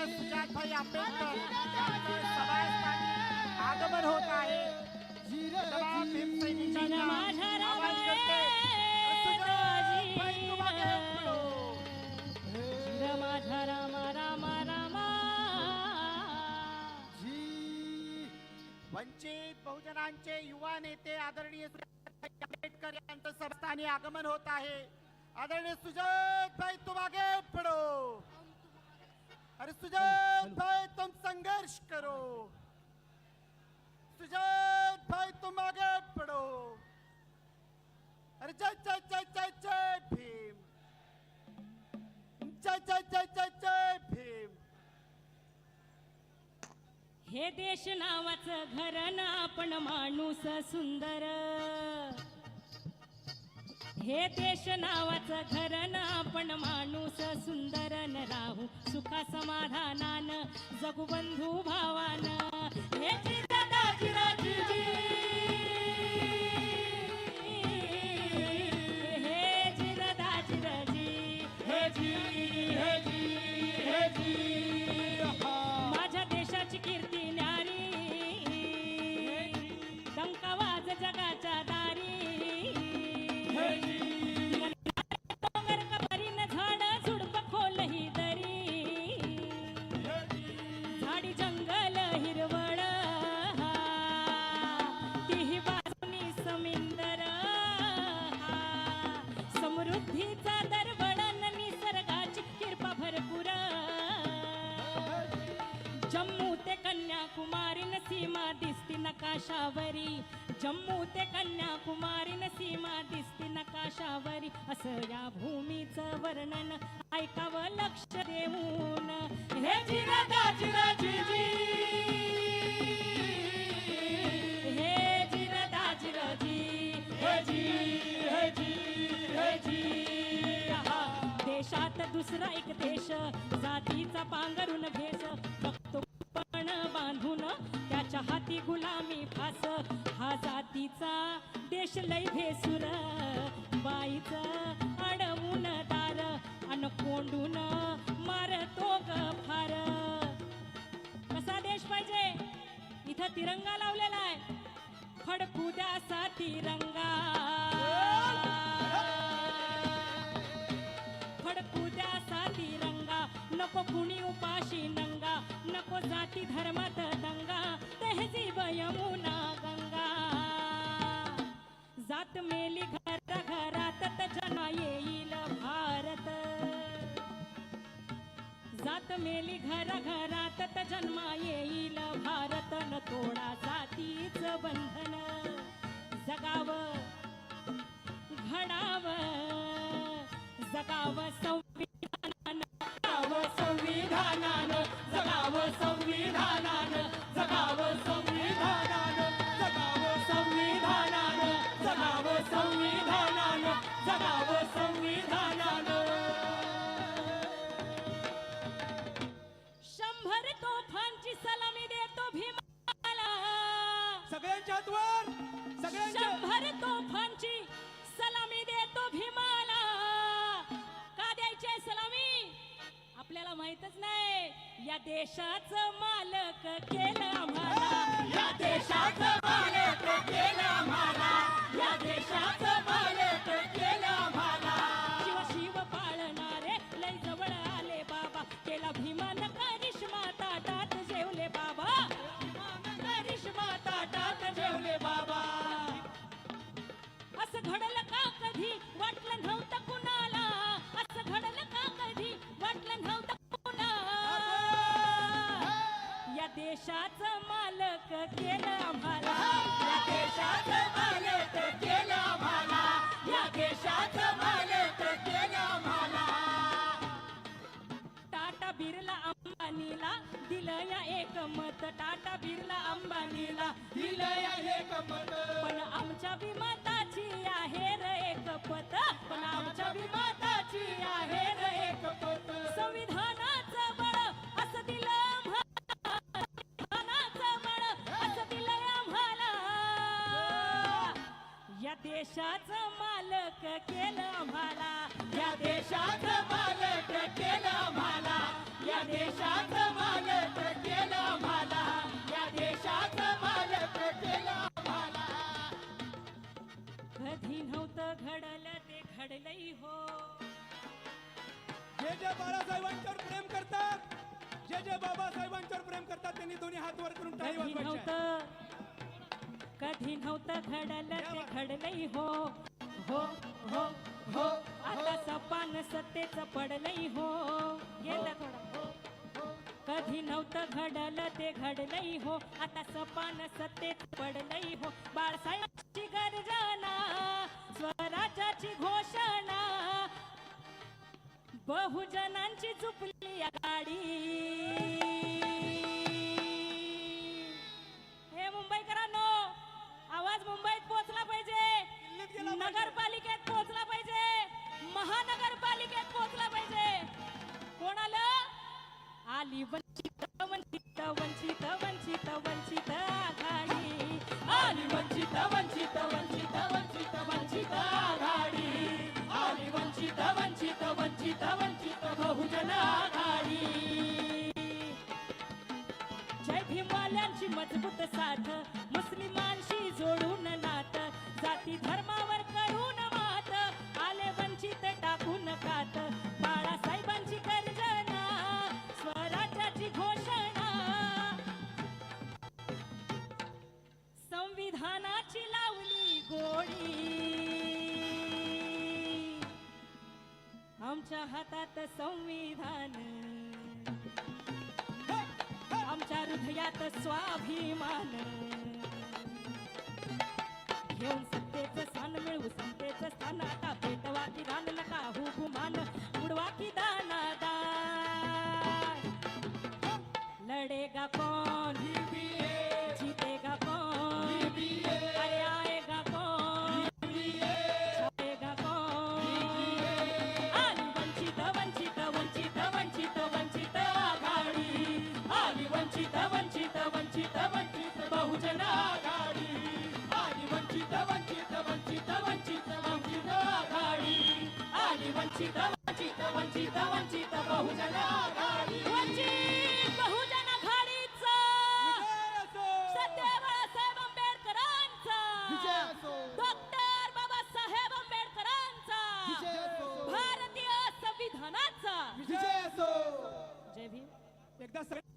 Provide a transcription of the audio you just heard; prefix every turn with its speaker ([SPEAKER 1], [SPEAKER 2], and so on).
[SPEAKER 1] सुजातभाई आंबेडकर यांचं सभास्थानी आगमन होत आहे. तमाम भीमसैनिकांना आवाज करते सुजातभाई तुम आगे बढ़ो. वंचित बहुजनांचे युवा नेते आदरणीय सुजातभाई आंबेडकर यांचं सभास्थानी आगमन होत आहे. आदरणीय सुजातभाई तुम आगे बढ़ो. अरे सुजातभाई तुम संघर्ष करो. सुजातभाई तुम आगे बढ़ो. अरे जय जय जय जय जय भीम. जय जय जय जय जय भीम.
[SPEAKER 2] हे देश नावाचं घर ना आपण माणूस सुंदर. हे देश नावाचं घर ना आपण माणूस सुंदर न राहू सुखा समाधानान जगू बंधू भावान. हे जिजाजी हे जिजाजी हे जी हे जी हे जी. माझ्या देशाची कीर्ती न्यारी डंका वाज जगाच्या दारी. समृद्धीचा दरवळण निसर्गाची कृपा भरपूर. जम्मू ते कन्याकुमारी सीमा दिसती नकाशावरी. जम्मू ते कन्याकुमारी सीमा दिसती नकाशावरी. असं या भूमीचं वर्णन ऐकावं लक्ष देऊन. हे जिजाजी हे जिजाजी हे जी हे जी हे जी. देशात दुसरा एक देश जातीचा पांघरून भेस बघतो पण बांधून त्याच्या हाती गुलामी फास. हा जातीचा देश लय भेसूर बाईचं अडवून दार अन कोंडून मारतो ग फार. कसा देश पाहिजे इथं तिरंगा लावलेला आहे. फडकू द्यासा तिरंगा फडकू द्यासा तिरंगा. नको कुणी उपाशी नंगा नको जाती धर्मात दंगा. तहजीब यमुना गंगा. जात मेली घरा घरात जना येईल भारत. जात मेली घरा घरात जन्मा येईल भारत. न तोडा जातीच बंधन जगाव घडाव जगाव संविधान. जगाव संविधानान जगाव संविधानान जगाव संविधानान जगाव संविधानान जगाव संविधानान जगाव संविधानान. 100 तोफांची सलामी देतो भीमाला.
[SPEAKER 3] सगळ्यांच्या हातवर सगळ्यांच्या
[SPEAKER 2] 100 तोफांची सलामी देतो भीमाला. का द्यायची आहे सलामी आपल्याला माहितच नाही. या देशाचं मालक केलं आम्हाला. या देशाचं मालक केलं आम्हाला. या देशाचं मालक केलं आम्हाला. शिव शिव पाळणारे लय जवळ आले बाबा. केला भीमान करिश्मा ताटात जेवले बाबा. करिश्मा ताटात जेवले बाबा. असं घडलं का कधी वाटलं नव्हतं कुणाला. असं घडलं का कधी वाटलं नव्हतं कुणाला. या देशाचं मालक केलं आम्हाला. या देशाचं मालक केलं आम्हाला. या देशाचं मालक केलं आम्हाला. टाटा बिर्ला अंबानीला दिलं या एक मत. टाटा बिर्ला अंबानीला
[SPEAKER 3] दिलं या एक मत.
[SPEAKER 2] पण आमच्या विमाताची आहे र एक पत. पण आमच्या विमाताची आहे र एक पत. संविधानाचं बळ असं दिलं आम्हाला. संविधानाचं बळ असं दिलं आम्हाला. या देशाचं मालक केलं आम्हाला. या देशाचं मालक केलं आम्हाला.
[SPEAKER 3] या देशाचं मालक केलं आम्हाला या देशाचं मालक केलं आम्हाला
[SPEAKER 2] कधी नव्हतं घडलं ते घडलंय हो
[SPEAKER 3] जे बाळासाहेबांच्यावर प्रेम करतात जे बाबासाहेबांच्यावर प्रेम करतात त्यांनी दोन्ही हात वर करून टाळी
[SPEAKER 2] कधी
[SPEAKER 3] वाजवायची
[SPEAKER 2] नव्हतं घडलं ते घडलंय हो हो हो हो आता सपान सत्तेच पडलंय हो गेलं थोडं कधी नव्हतं घडलं ते घडलंय हो आता सपान सत्तेच पडलंय हो बाळासाहेबांची गर्जना स्वराज्याची घोषणा बहुजनांची चुपली गाडी हे मुंबईकरांनो आवाज मुंबईत पोहोचला पाहिजे नगरपालिकेत पोहोचला पाहिजे महानगरपालिकेत पोहोचला पाहिजे कोणाला आली वंचित वंचित वंचित वंचित वंचित आघाडी
[SPEAKER 3] आली वंचित वंचित वंचित वंचित वंचित आघाडी आली वंचित वंचित वंचित वंचित बहुजन आघाडी
[SPEAKER 2] जय भीमवाल्यांची मजबूत साथ मुस्लिमांशी जोडून नात जाती धर्मावर करून मात आले वंचित टाकून कात बाळासाहेबांची गर्जना स्वराज्याची घोषणा संविधानाची लावली गोडी आमच्या हातात संविधान आमच्या हृदयात स्वाभिमान घेऊन सत्तेचं स्थान मिळवू सत्तेचं स्थान आता पेटवा की दान नका हो गुमान उडवा की दानादार लढेगा कौन जीतेगा कौन अरे आएगा कौन छाएगा कौन आली वंचित वंचित वंचित वंचित वंचित आघाडी
[SPEAKER 3] आली वंचित वंचित वंचित वंचित बहुजन आघाडी आली वंचित वंचित वंचित वंचित वंचित आघाडी आली वंचित वंचित वंचित वंचित बहुजन आघाडी
[SPEAKER 2] वंचित बहुजन आघाडीचा सत्य बाळासाहेब आंबेडकरांचा डॉक्टर बाबासाहेब आंबेडकरांचा भारतीय संविधानाचा
[SPEAKER 3] विजय असो
[SPEAKER 2] जय भीम
[SPEAKER 3] एकदा